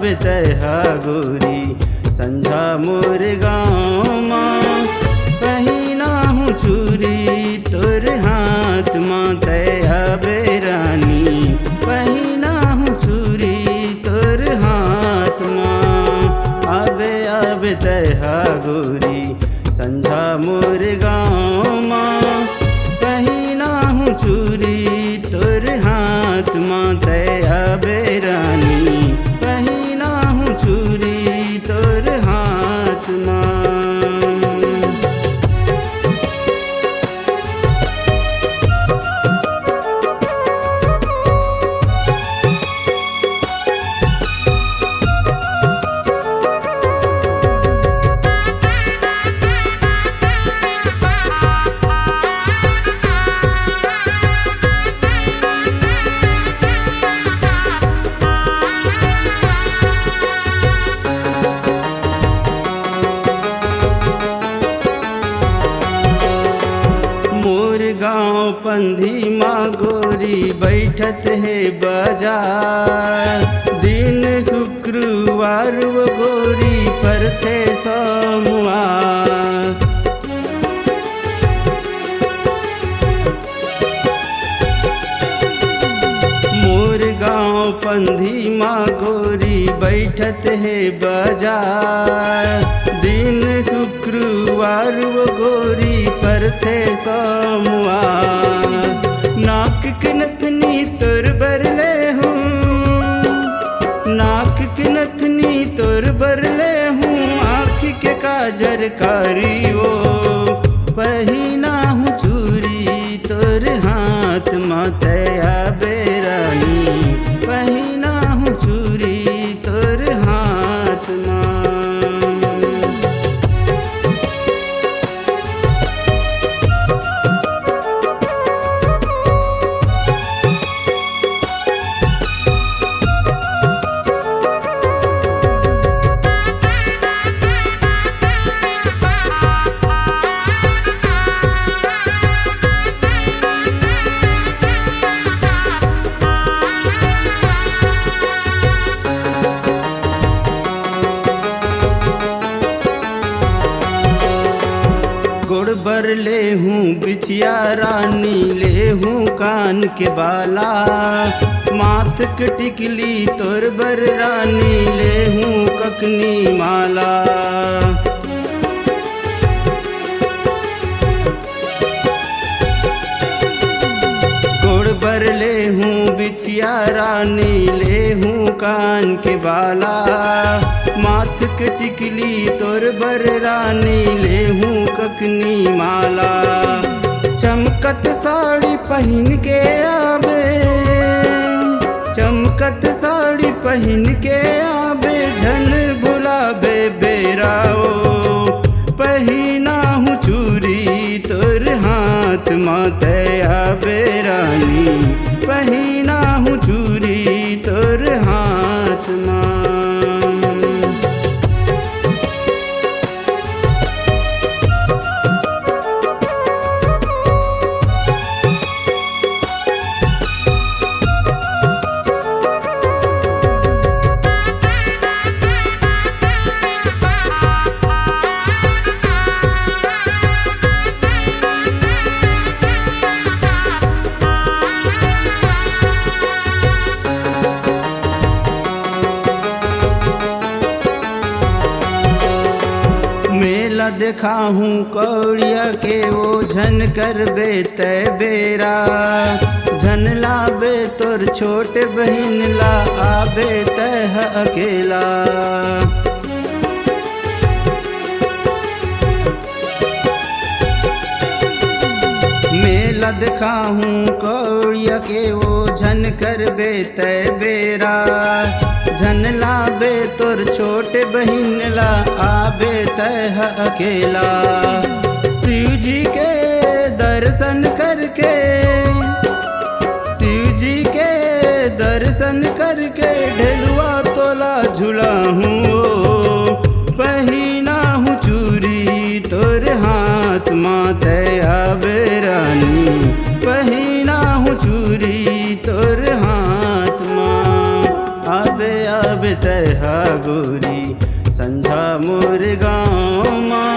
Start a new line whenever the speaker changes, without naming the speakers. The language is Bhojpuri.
आवे तहा गोरी संझा मोर गाँव माँ पहिना हूँ चूरी तोर हाथ माँ तया बेरानी पहिना हूँ चूरी तोर हाथ माँ आवे आवे तहा गोरी संझा मोर गाँव माँ पहिना हूँ चूरी तोर हाथ माँ तया बेरानी पहिना हूँ चूरी तोर हाथ माँ। गाँव पंधी माँ गोरी बैठत है बाजार दिन शुक्रवार वो गोरी पर थे सोमवार मोर गाँव पंधी माँ गोरी बैठत है बाजार दिन शुक्रवार वो गोरी पर थे सोमवार नाक के नथनी तोर बरले हूँ नाक के नथनी तोर बरले हूँ आँख के काजर कारी वो पहिना हूँ चूरी तोर हाथ माँ तया बेरानी पहिना हूँ चूरी तोर हाथ माँ। गोड़ बर ले हूँ बिछिया रानी ले हूँ कान के बाला माथ के टिकली तोर बर रानी ले हूँ ककनी माला गोड़ बर ले हूँ बिछिया रानी ले हूँ कान के बाला माथ के टिकली तोर बर रानी ले हूँ ककनी माला चमकत साड़ी पहन के आवे चमकत साड़ी पहन के आवे झन भुलावे बेराओ पहिना हूँ चूरी तोर हाथ माँ तया बेरानी पहिना हूँ चूरी तोर हाथ माँ। मेला देखा हूँ कौड़िया के वो झन करबे तय बेरा झन लाबे तोर छोटे बहिन ला आबे तय अकेला मेला देखा हूँ कौड़िया के वो झन करबे तय बेरा झन लाबे तोर छोटे बहिन ला आबे तह अकेला शिव जी के दर्शन करके शिव जी के दर्शन करके ढेलुआ तोला झूला हूँ पहिना हूँ चूरी तोर हाथ माँ तया बेरानी पहिना हूँ चूरी तोर हाथ माँ आबे आबे तह गोरी संझा मोर गाँव माँ